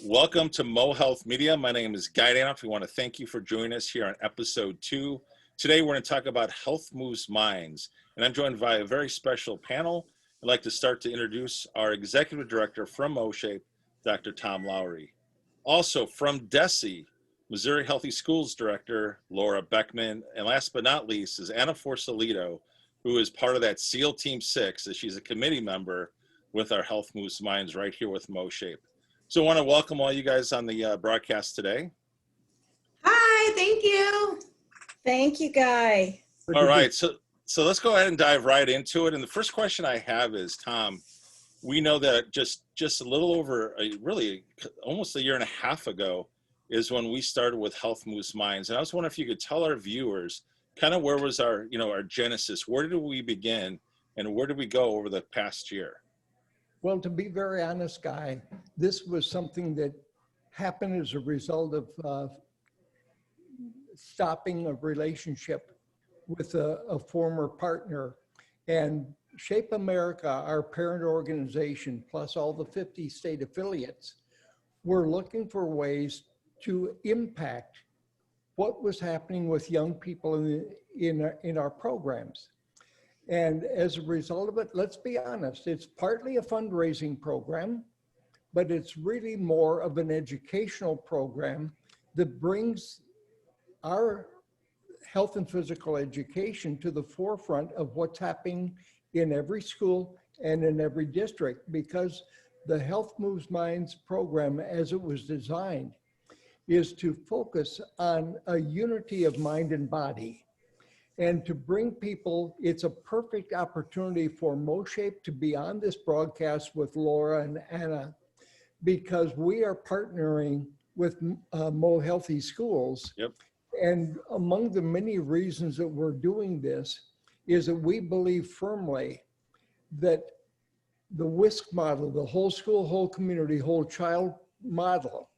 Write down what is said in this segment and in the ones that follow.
Welcome to Mo Health Media. My name is Guy Danhoff. We want to thank you for joining us here on episode 2. Today we're going to talk about Health Moves Minds, and I'm joined by a very special panel. I'd like to start to introduce our Executive Director from MOSHAPE, Dr. Tom Loughrey. Also from DESE, Missouri Healthy Schools Director, Laura Beckmann, and last but not least is Anna Forcelledo, who is part of that SEAL Team 6, as she's a committee member with our Health Moves Minds right here with MOSHAPE. So I want to welcome all you guys on the broadcast today. Hi, thank you. Thank you, Guy. All right, so let's go ahead and dive right into it. And the first question I have is, Tom, we know that just a little over, really almost a year and a half ago is when we started with Health Moves Minds. And I was wondering if you could tell our viewers kind of where was our, our genesis, where did we begin and where did we go over the past year? Well, to be very honest, Guy, this was something that happened as a result of stopping a relationship with a former partner. And Shape America, our parent organization, plus all the 50 state affiliates, were looking for ways to impact what was happening with young people in our programs. And as a result of it, let's be honest, it's partly a fundraising program, but it's really more of an educational program that brings our health and physical education to the forefront of what's happening in every school and in every district, because the Health Moves Minds program, as it was designed, is to focus on a unity of mind and body. And to bring people, it's a perfect opportunity for MOSHAPE to be on this broadcast with Laura and Anna, because we are partnering with Mo Healthy Schools. Yep. And among the many reasons that we're doing this is that we believe firmly that the WSCC model, the whole school, whole community, whole child model,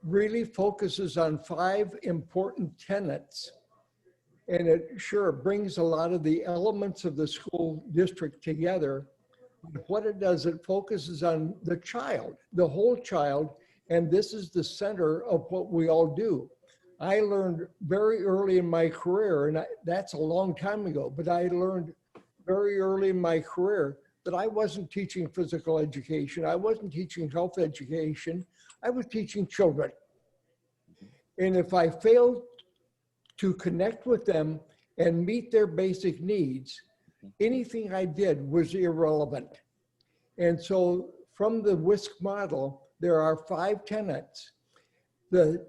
really focuses on 5 important tenets. And it sure brings a lot of the elements of the school district together. But what it does, it focuses on the child, the whole child, and this is the center of what we all do. I learned very early in my career, and that's a long time ago, but I learned very early in my career that I wasn't teaching physical education. I wasn't teaching health education. I was teaching children. And if I failed to connect with them and meet their basic needs, anything I did was irrelevant. And so from the WSCC model, there are 5 tenets. The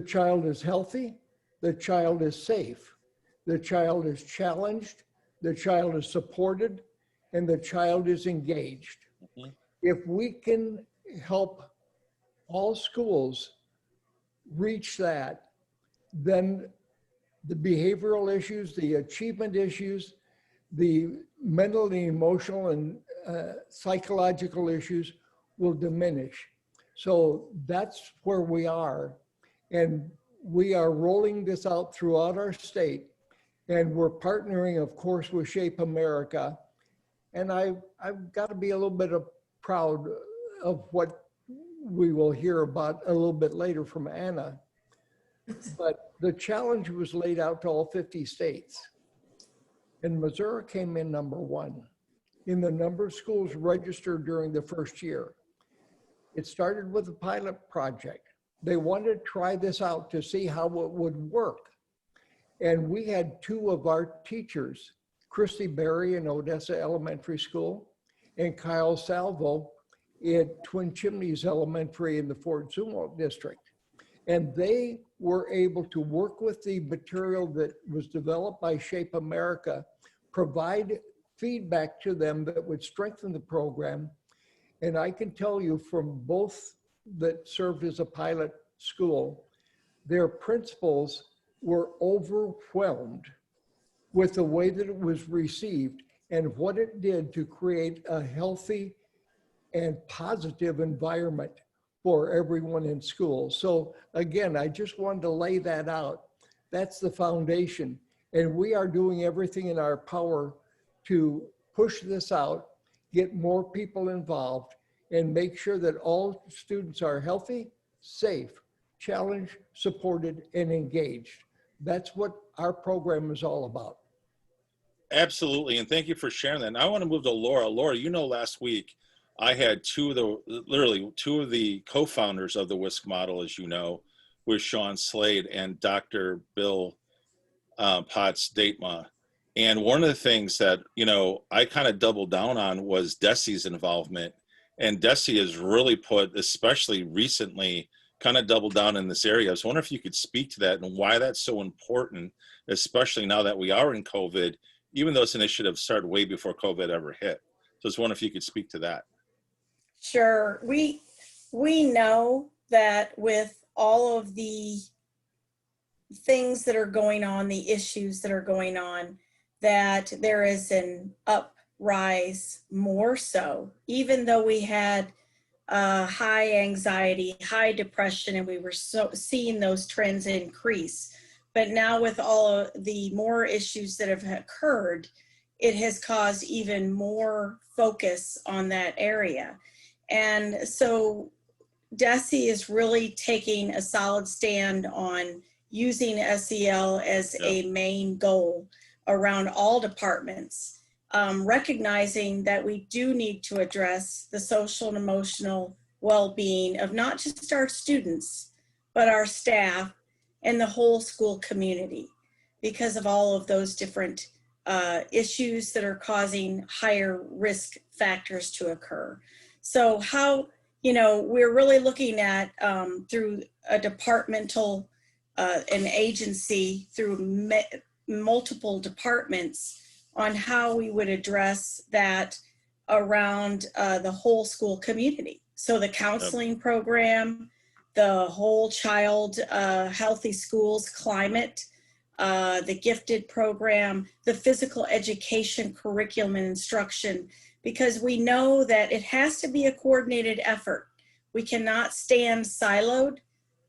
child is healthy, the child is safe, the child is challenged, the child is supported, and the child is engaged. Mm-hmm. If we can help all schools reach that, then the behavioral issues, the achievement issues, the mental and emotional and psychological issues will diminish. So that's where we are. And we are rolling this out throughout our state. And we're partnering, of course, with Shape America. And I've got to be a little bit proud of what we will hear about a little bit later from Anna. But the challenge was laid out to all 50 states. And Missouri came in #1 in the number of schools registered during the first year. It started with a pilot project. They wanted to try this out to see how it would work. And we had 2 of our teachers, Christy Berry in Odessa Elementary School and Kyle Salvo at Twin Chimneys Elementary in the Fort Zumwalt District. And they were able to work with the material that was developed by Shape America, provide feedback to them that would strengthen the program. And I can tell you from both that served as a pilot school, their principals were overwhelmed with the way that it was received and what it did to create a healthy and positive environment for everyone in school. So again, I just wanted to lay that out. That's the foundation. And we are doing everything in our power to push this out, get more people involved, and make sure that all students are healthy, safe, challenged, supported, and engaged. That's what our program is all about. Absolutely, and thank you for sharing that. And I want to move to Laura. Laura, you know, last week I had literally two of the co-founders of the WISC model, as you know, with Sean Slade and Dr. Bill Potts Datema. And one of the things that, you know, I kind of doubled down on was Desi's involvement. And Desi has really put, especially recently, kind of doubled down in this area. I was wondering if you could speak to that and why that's so important, especially now that we are in COVID, even though this initiative started way before COVID ever hit. So I was wondering if you could speak to that. Sure. We know that with all of the things that are going on, the issues that are going on, that there is an uprise more so, even though we had high anxiety, high depression, and we were seeing those trends increase. But now with all of the more issues that have occurred, it has caused even more focus on that area. And so Desi is really taking a solid stand on using SEL as a main goal around all departments, recognizing that we do need to address the social and emotional well-being of not just our students, but our staff and the whole school community because of all of those different issues that are causing higher risk factors to occur. So how, you know, we're really looking at through a departmental, an agency, through multiple departments on how we would address that around the whole school community. So the counseling program, the whole child healthy schools climate, the gifted program, the physical education curriculum and instruction, because we know that it has to be a coordinated effort. We cannot stand siloed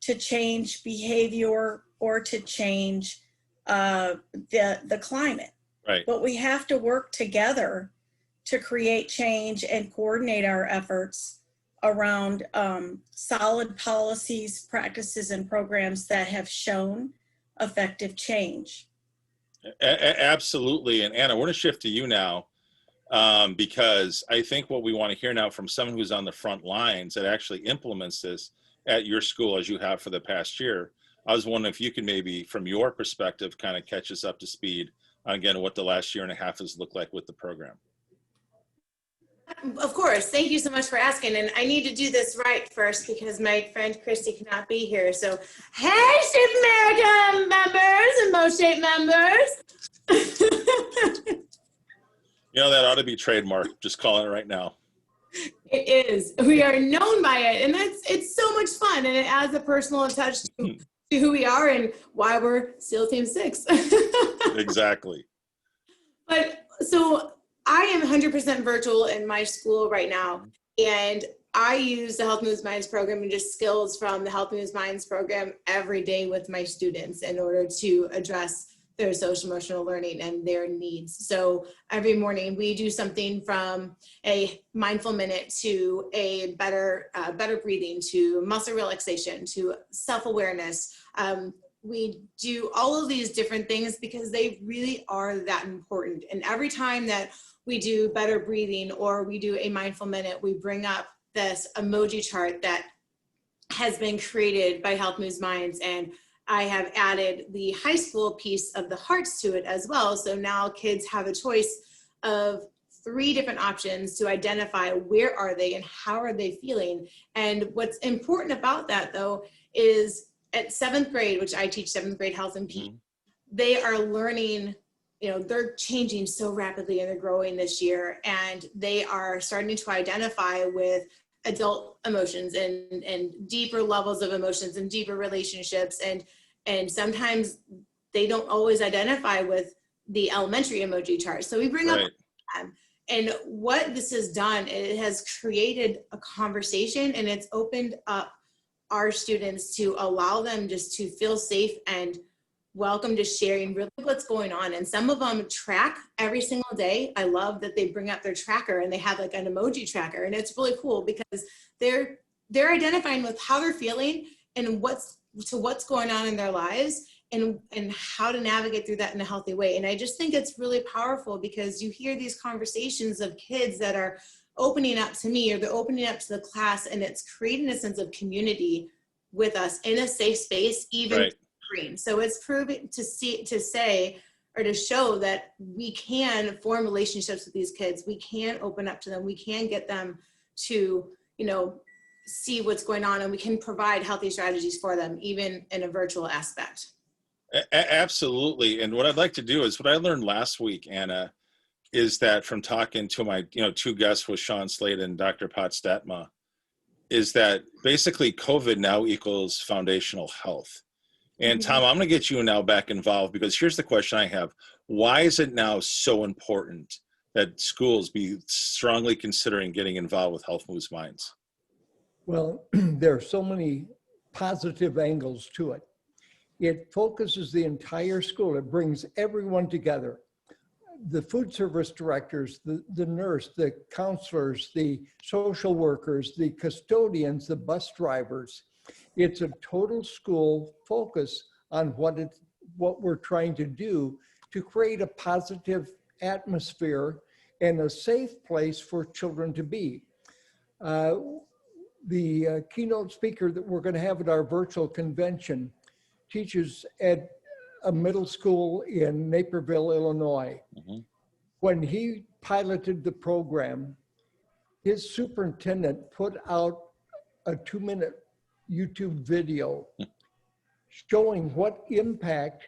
to change behavior or to change the climate. Right. But we have to work together to create change and coordinate our efforts around solid policies, practices, and programs that have shown effective change. Absolutely. And Anna, we're going to shift to you now because I think what we want to hear now from someone who's on the front lines that actually implements this at your school as you have for the past year. I was wondering if you could maybe, from your perspective, kind of catch us up to speed on, again, what the last year and a half has looked like with the program. Of course. Thank you so much for asking. And I need to do this right first because my friend Christy cannot be here. So, hey, Shape America members and MOSHAPE members. You know, that ought to be trademarked. Just calling it right now. It is. We are known by it. And it's so much fun. And it adds a personal touch to who we are and why we're SEAL Team 6. Exactly. But so I am 100% virtual in my school right now. And I use the Health Moves Minds program and just skills from the Health Moves Minds program every day with my students in order to address their social emotional learning and their needs. So every morning we do something from a mindful minute to a better breathing, to muscle relaxation, to self-awareness. We do all of these different things because they really are that important. And every time that we do better breathing or we do a mindful minute, we bring up this emoji chart that has been created by Health Moves Minds. And I have added the high school piece of the hearts to it as well. So now kids have a choice of 3 different options to identify where are they and how are they feeling. And what's important about that though is at 7th grade, which I teach 7th grade health and PE, they are learning, you know, they're changing so rapidly and they're growing this year, and they are starting to identify with adult emotions and deeper levels of emotions and deeper relationships. And sometimes they don't always identify with the elementary emoji chart. So we bring up them. And what this has done, it has created a conversation and it's opened up our students to allow them just to feel safe and welcome to sharing really what's going on. And some of them track every single day. I love that they bring up their tracker and they have like an emoji tracker, and it's really cool because they're identifying with how they're feeling and what's going on in their lives and how to navigate through that in a healthy way. And I just think it's really powerful because you hear these conversations of kids that are opening up to me or they're opening up to the class, and it's creating a sense of community with us in a safe space, even Right. screen. So it's proving to say or to show that we can form relationships with these kids. We can open up to them. We can get them to, see what's going on, and we can provide healthy strategies for them, even in a virtual aspect. Absolutely. And what I'd like to do is what I learned last week, Anna, is that from talking to my, two guests with Sean Slade and Dr. Potstatma, is that basically COVID now equals foundational health. And Tom, I'm going to get you now back involved, because here's the question I have. Why is it now so important that schools be strongly considering getting involved with Health Moves Minds? Well, there are so many positive angles to it. It focuses the entire school. It brings everyone together. The food service directors, the nurse, the counselors, the social workers, the custodians, the bus drivers. It's a total school focus on what we're trying to do to create a positive atmosphere and a safe place for children to be. The keynote speaker that we're going to have at our virtual convention teaches at a middle school in Naperville, Illinois. When he piloted the program, his superintendent put out a 2-minute YouTube video showing what impact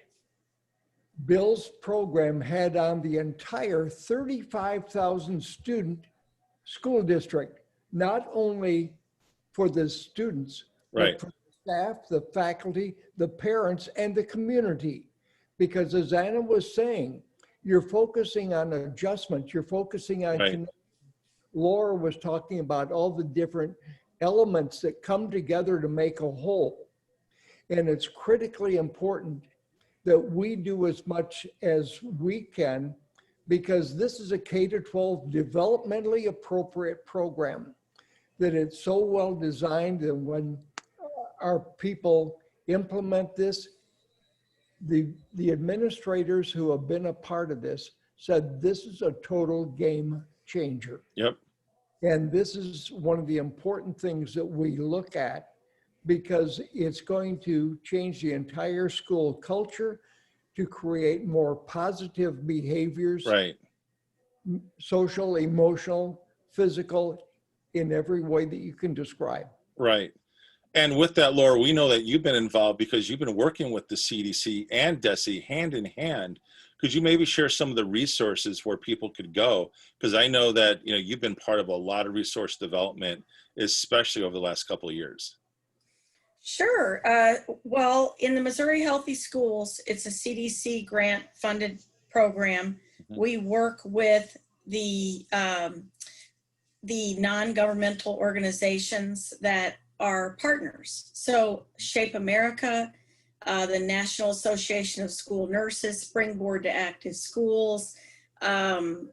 Bill's program had on the entire 35,000 student school district, not only for the students, Right. but for the staff, the faculty, the parents, and the community. Because as Anna was saying, you're focusing on adjustment, you're focusing on Right. Laura was talking about all the different elements that come together to make a whole. And it's critically important that we do as much as we can, because this is a K-12 developmentally appropriate program, that it's so well designed, and when our people implement this, the administrators who have been a part of this said this is a total game changer. Yep. And this is one of the important things that we look at, because it's going to change the entire school culture to create more positive behaviors, Right. social, emotional, physical, in every way that you can describe. Right. And with that, Laura, we know that you've been involved because you've been working with the CDC and DESE hand in hand. Could you maybe share some of the resources where people could go? Because I know that you've been part of a lot of resource development, especially over the last couple of years. Sure. Well, in the Missouri Healthy Schools, it's a CDC grant funded program. We work with the non-governmental organizations that are partners. So Shape America, the National Association of School Nurses, Springboard to Active Schools. And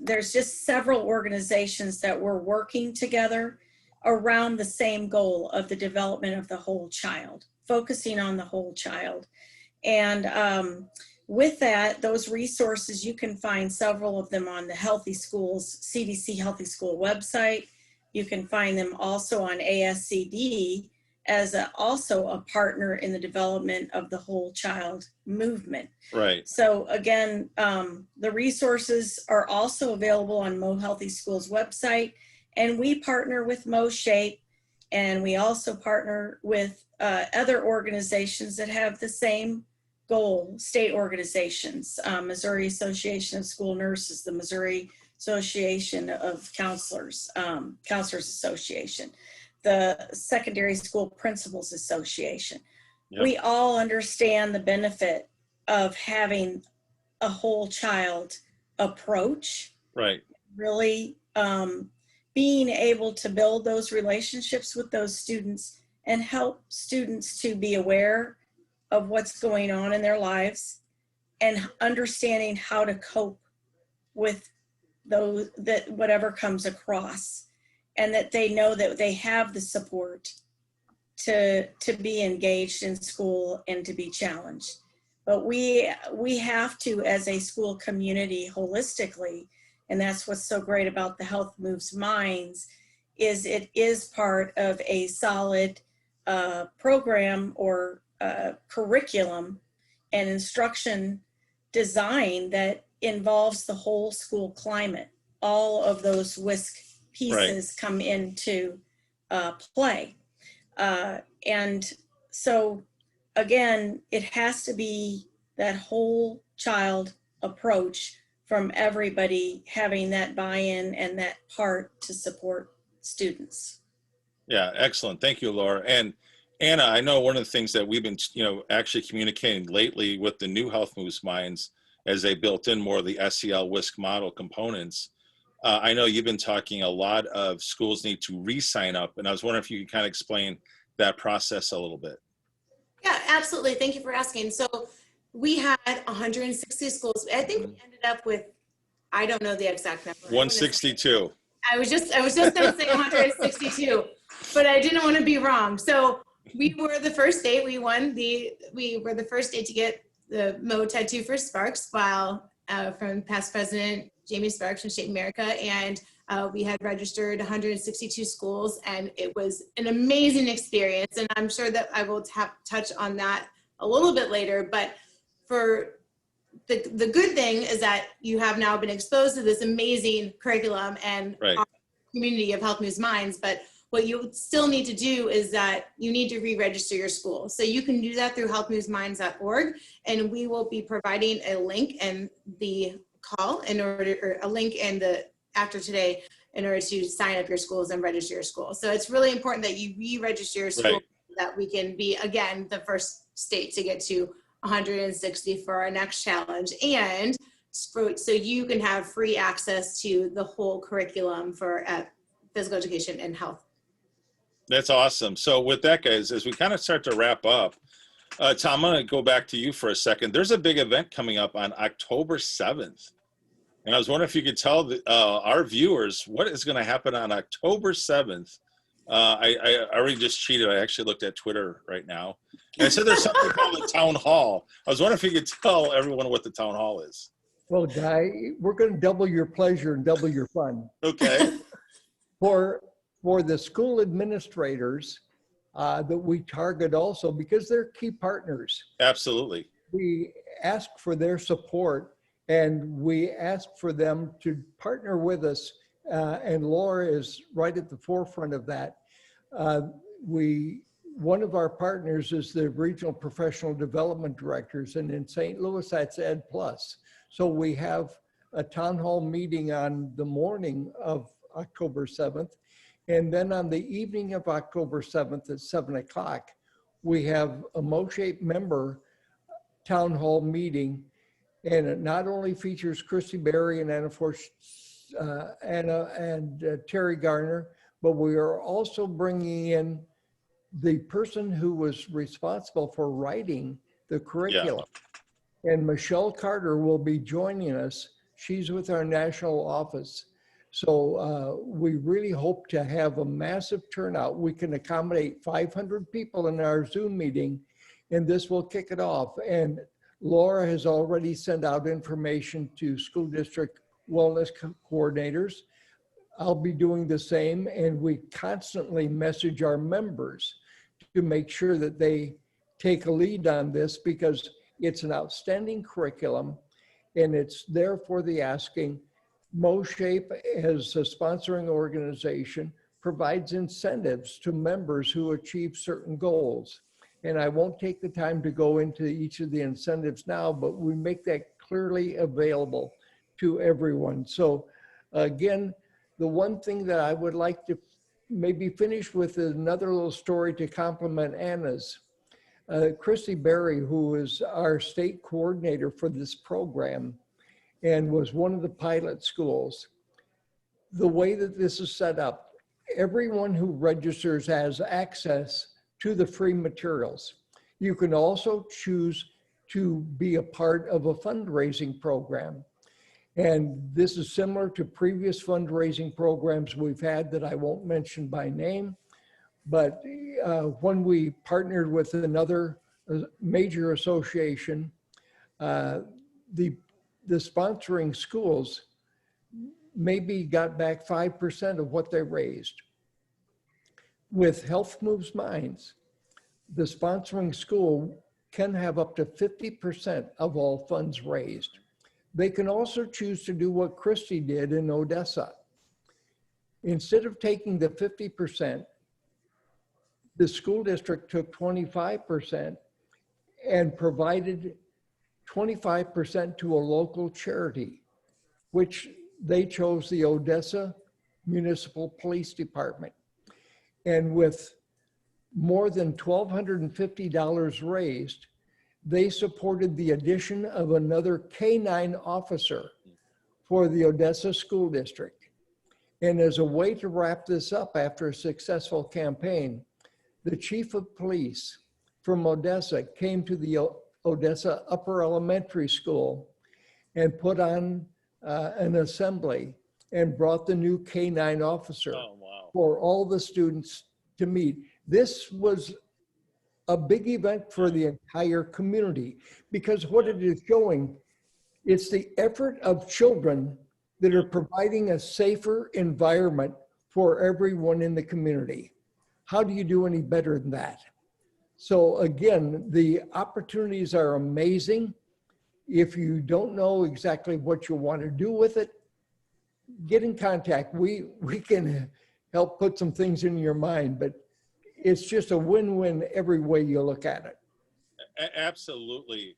there's just several organizations that we're working together around the same goal of the development of the whole child, focusing on the whole child. And with that, those resources, you can find several of them on the Healthy Schools, CDC Healthy School website. You can find them also on ASCD as also a partner in the development of the whole child movement. Right. So again, the resources are also available on Mo Healthy Schools website, and we partner with MOSHAPE, and we also partner with other organizations that have the same goal, state organizations, Missouri Association of School Nurses, the Missouri Association of Counselors, Counselors Association, the Secondary School Principals Association. Yep. We all understand the benefit of having a whole child approach. Right. Really being able to build those relationships with those students and help students to be aware of what's going on in their lives and understanding how to cope with those, that whatever comes across, and that they know that they have the support to be engaged in school and to be challenged. But we have to, as a school community, holistically, and that's what's so great about the Health Moves Minds, is it is part of a solid program or curriculum and instruction design that involves the whole school climate. All of those WISC pieces come into play. And so again, it has to be that whole child approach from everybody having that buy-in and that part to support students. Yeah, excellent. Thank you, Laura. And Anna, I know one of the things that we've been, actually communicating lately with the new Health Moves Minds as they built in more of the SEL WISC model components. I know you've been talking a lot of schools need to re-sign up, and I was wondering if you could kind of explain that process a little bit. Yeah, absolutely. Thank you for asking. So we had 160 schools. I think we ended up with, I don't know the exact number. 162. I was just going to say 162, but I didn't want to be wrong. So we were the first state. We were the first state to get the Mo Tattoo for Sparks file from past President Jamie Sparks from Shape America. And we had registered 162 schools, and it was an amazing experience. And I'm sure that I will touch on that a little bit later, but for the good thing is that you have now been exposed to this amazing curriculum and community of Health Moves Minds. But what you still need to do is that you need to re-register your school. So you can do that through healthmovesminds.org, and we will be providing a link in the call after today in order to sign up your schools and register your school. So it's really important that you re-register your school so that we can be, again, the first state to get to 160 for our next challenge, and so you can have free access to the whole curriculum for physical education and health. That's awesome. So with that, guys, as we kind of start to wrap up, Tom, I'm going to go back to you for a second. There's a big event coming up on October 7th. And I was wondering if you could tell our viewers what is going to happen on October 7th. I already just cheated. I actually looked at Twitter right now. And I said there's something called the town hall. I was wondering if you could tell everyone what the town hall is. Well, Guy, we're going to double your pleasure and double your fun. Okay. For the school administrators that we target also, because they're key partners. Absolutely. We ask for their support, and we ask for them to partner with us. And Laura is right at the forefront of that. One of our partners is the Regional Professional Development Directors, and in St. Louis, that's Ed Plus. So we have a town hall meeting on the morning of October 7th. And then on the evening of October 7th at 7 o'clock, we have a MOSHAPE member town hall meeting. And it not only features Christy Berry and Anna and Terry Garner, but we are also bringing in the person who was responsible for writing the curriculum. Yeah. And Michelle Carter will be joining us. She's with our national office. So we really hope to have a massive turnout. We can accommodate 500 people in our Zoom meeting, and this will kick it off. And Laura has already sent out information to school district wellness coordinators. I'll be doing the same, and we constantly message our members to make sure that they take a lead on this, because it's an outstanding curriculum and it's there for the asking. MOSHAPE, as a sponsoring organization, provides incentives to members who achieve certain goals. And I won't take the time to go into each of the incentives now, but we make that clearly available to everyone. So again, the one thing that I would like to maybe finish with is another little story to complement Anna's. Christy Berry, who is our state coordinator for this program and was one of the pilot schools, the way that this is set up, everyone who registers has access to the free materials. You can also choose to be a part of a fundraising program. And this is similar to previous fundraising programs we've had that I won't mention by name. But when we partnered with another major association, the sponsoring schools maybe got back 5% of what they raised. With Health Moves Minds, the sponsoring school can have up to 50% of all funds raised. They can also choose to do what Christy did in Odessa. Instead of taking the 50%, the school district took 25% and provided 25% to a local charity, which they chose the Odessa Municipal Police Department. And with more than $1,250 raised, they supported the addition of another K-9 officer for the Odessa School District. And as a way to wrap this up after a successful campaign, the chief of police from Odessa came to the Odessa Upper Elementary School and put on an assembly and brought the new K-9 officer for all the students to meet. This was a big event for the entire community, because what it is showing, it's the effort of children that are providing a safer environment for everyone in the community. How do you do any better than that? So again, the opportunities are amazing. If you don't know exactly what you want to do with it, get in contact. We can help put some things in your mind, but it's just a win-win every way you look at it. Absolutely.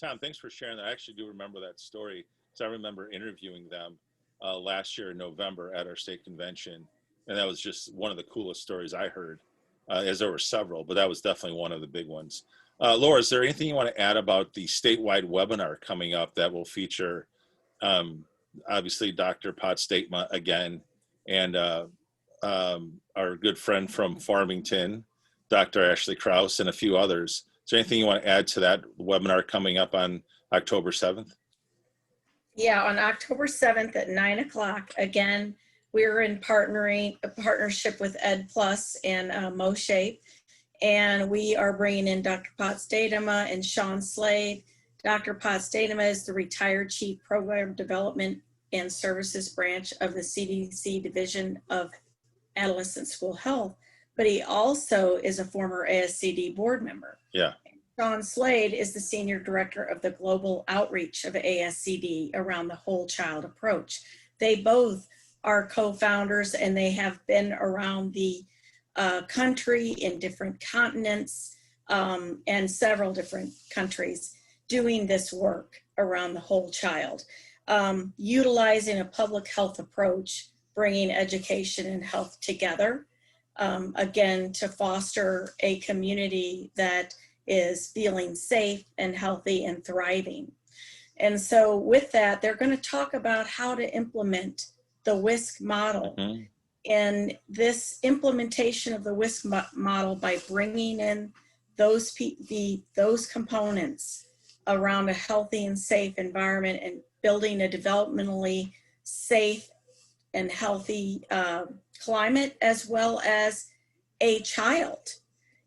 Tom, thanks for sharing that. I actually do remember that story, because I remember interviewing them last year in November at our state convention. And that was just one of the coolest stories I heard, as there were several, but that was definitely one of the big ones. Laura, is there anything you want to add about the statewide webinar coming up that will feature, obviously, Dr. Potstatema again, and our good friend from Farmington, Dr. Ashley Krause, and a few others? Is there anything you want to add to that webinar coming up on October 7th? Yeah, on October 7th at 9 o'clock, again, we're in partnership with Ed Plus and MOSHAPE, and we are bringing in Dr. Potstatema and Sean Slade. Dr. Potstatema is the retired Chief Program Development and Services Branch of the CDC Division of Adolescent School Health, but he also is a former ASCD board member. Yeah. Sean Slade is the Senior Director of the Global Outreach of ASCD around the whole child approach. They both are co-founders, and they have been around the country in different continents and several different countries doing this work around the whole child, utilizing a public health approach, bringing education and health together, again, to foster a community that is feeling safe and healthy and thriving. And so with that, they're going to talk about how to implement the WISC model. Mm-hmm. And this implementation of the WISC model by bringing in those components around a healthy and safe environment and building a developmentally safe and healthy climate, as well as a child,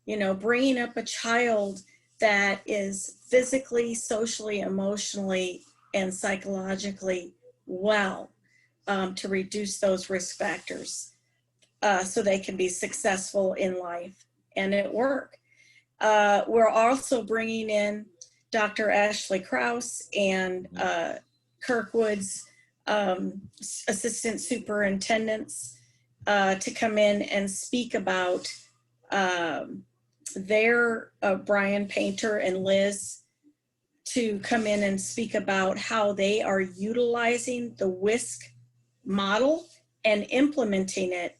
you know, bringing up a child that is physically, socially, emotionally, and psychologically well, to reduce those risk factors so they can be successful in life and at work. We're also bringing in Dr. Ashley Krause and Kirkwood's assistant superintendents to come in and speak about Brian Painter and Liz to come in and speak about how they are utilizing the WISC model and implementing it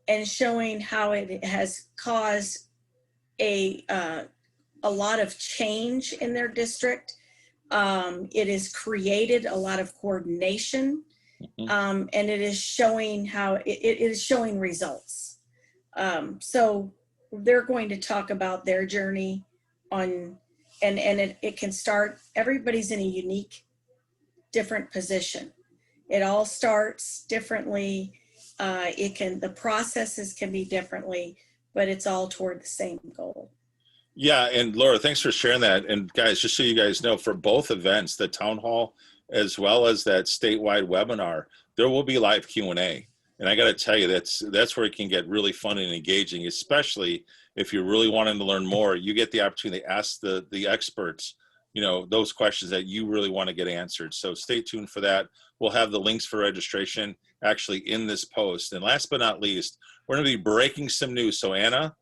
and showing how it has caused a lot of change in their district. It has created a lot of coordination, and it is showing how it is showing results. So they're going to talk about their journey on, and it can start, everybody's in a unique, different position. It all starts differently. The processes can be differently, but it's all toward the same goal. Yeah, and Laura, thanks for sharing that. And guys, just so you guys know, for both events, the town hall as well as that statewide webinar, there will be live Q&A. And I got to tell you, that's where it can get really fun and engaging, especially if you're really wanting to learn more. You get the opportunity to ask the experts, those questions that you really want to get answered. So stay tuned for that. We'll have the links for registration actually in this post. And last but not least, we're going to be breaking some news. So Anna,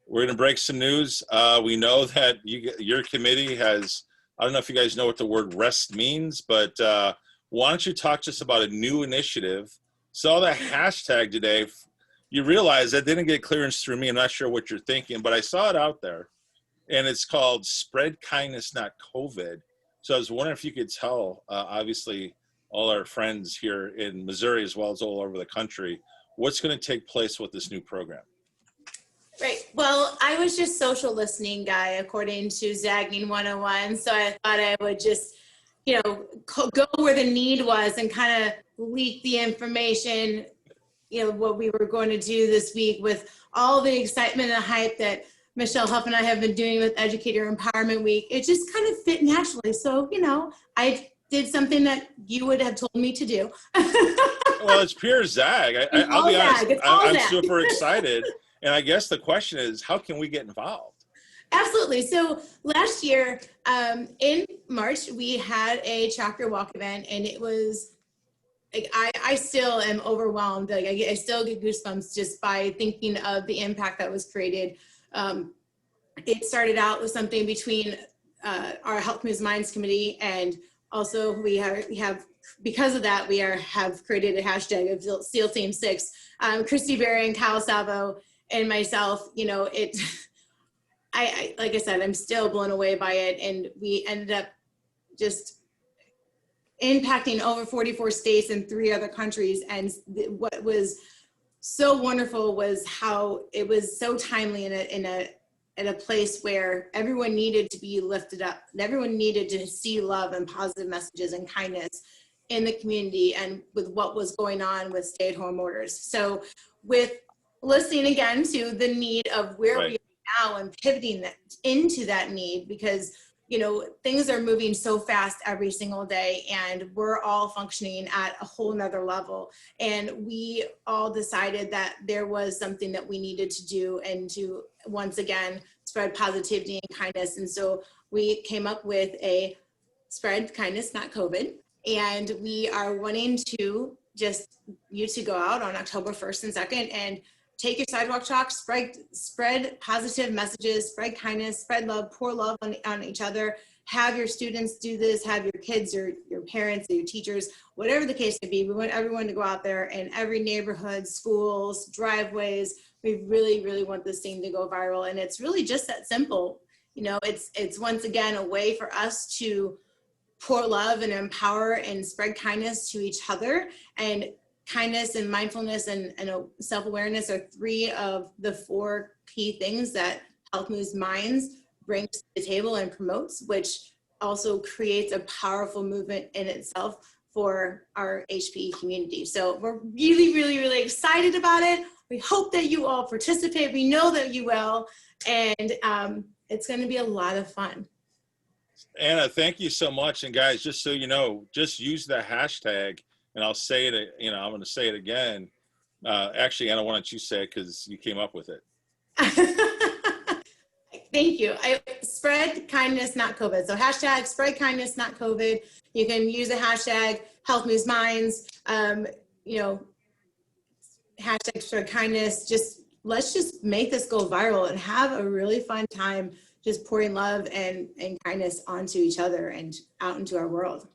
we're going to break some news. We know that your committee has, I don't know if you guys know what the word REST means, but why don't you talk to us about a new initiative? Saw the hashtag today. You realize that didn't get clearance through me. I'm not sure what you're thinking, but I saw it out there. And it's called Spread Kindness, Not COVID. So I was wondering if you could tell, obviously, all our friends here in Missouri, as well as all over the country, what's going to take place with this new program. Right. Well, I was just social listening guy, according to Zagging 101. So I thought I would just, go where the need was and kind of leak the information, what we were going to do this week with all the excitement and hype that Michelle Huff and I have been doing with Educator Empowerment Week. It just kind of fit naturally. So, I did something that you would have told me to do. Well, it's pure Zag. I'll be honest. I'm super excited. And I guess the question is, how can we get involved? Absolutely. So last year, in March, we had a chapter walk event, and it was like, I still am overwhelmed. Like I still get goosebumps just by thinking of the impact that was created. It started out with something between our Health Moves Minds committee, and also we have because of that, we have created a hashtag of SEAL Team 6. Christy Berry and Cal Savo and myself, I like I said, I'm still blown away by it. And we ended up just impacting over 44 states and 3 other countries. And what was so wonderful was how it was so timely in a place where everyone needed to be lifted up, and everyone needed to see love and positive messages and kindness in the community, and with what was going on with stay-at-home orders. So with listening again to the need of where we are now and pivoting that into that need, because things are moving so fast every single day, and we're all functioning at a whole nother level. And we all decided that there was something that we needed to do, and to once again spread positivity and kindness. And so we came up with a Spread Kindness, Not COVID. And we are wanting to you to go out on October 1st and 2nd and take your sidewalk chalk, spread positive messages, spread kindness, spread love, pour love on each other. Have your students do this, have your kids or your parents or your teachers, whatever the case may be. We want everyone to go out there in every neighborhood, schools, driveways. We really, really want this thing to go viral. And it's really just that simple. It's once again a way for us to pour love and empower and spread kindness to each other. And kindness and mindfulness and self-awareness are 3 of the 4 key things that Health Moves Minds brings to the table and promotes, which also creates a powerful movement in itself for our HPE community. So we're really, really, really excited about it. We hope that you all participate. We know that you will, and it's going to be a lot of fun. Anna, thank you so much. And guys, just so you know, just use the hashtag. And I'll say it, I'm going to say it again. Actually, Anna, why don't you say it, because you came up with it. Thank you. Spread kindness, not COVID. So hashtag spread kindness, not COVID. You can use a hashtag Health Moves Minds, hashtag spread kindness. Let's just make this go viral and have a really fun time just pouring love and kindness onto each other and out into our world.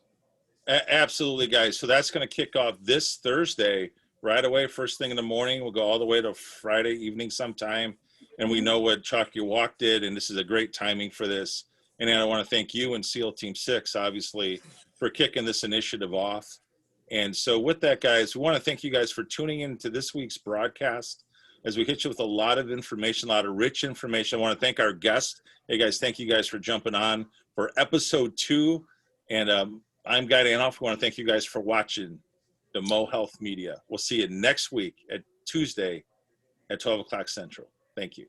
Absolutely, guys. So that's going to kick off this Thursday right away, first thing in the morning. We'll go all the way to Friday evening sometime. And we know what Chalk Your Walk did, and this is a great timing for this. And I want to thank you and SEAL Team 6, obviously, for kicking this initiative off. And so with that, guys, we want to thank you guys for tuning in to this week's broadcast. as we hit you with a lot of information, a lot of rich information. I want to thank our guests. Hey guys, thank you guys for jumping on for episode 2. And I'm Guy Danhoff. We want to thank you guys for watching the Mo Health Media. We'll see you next week at Tuesday at 12 o'clock Central. Thank you.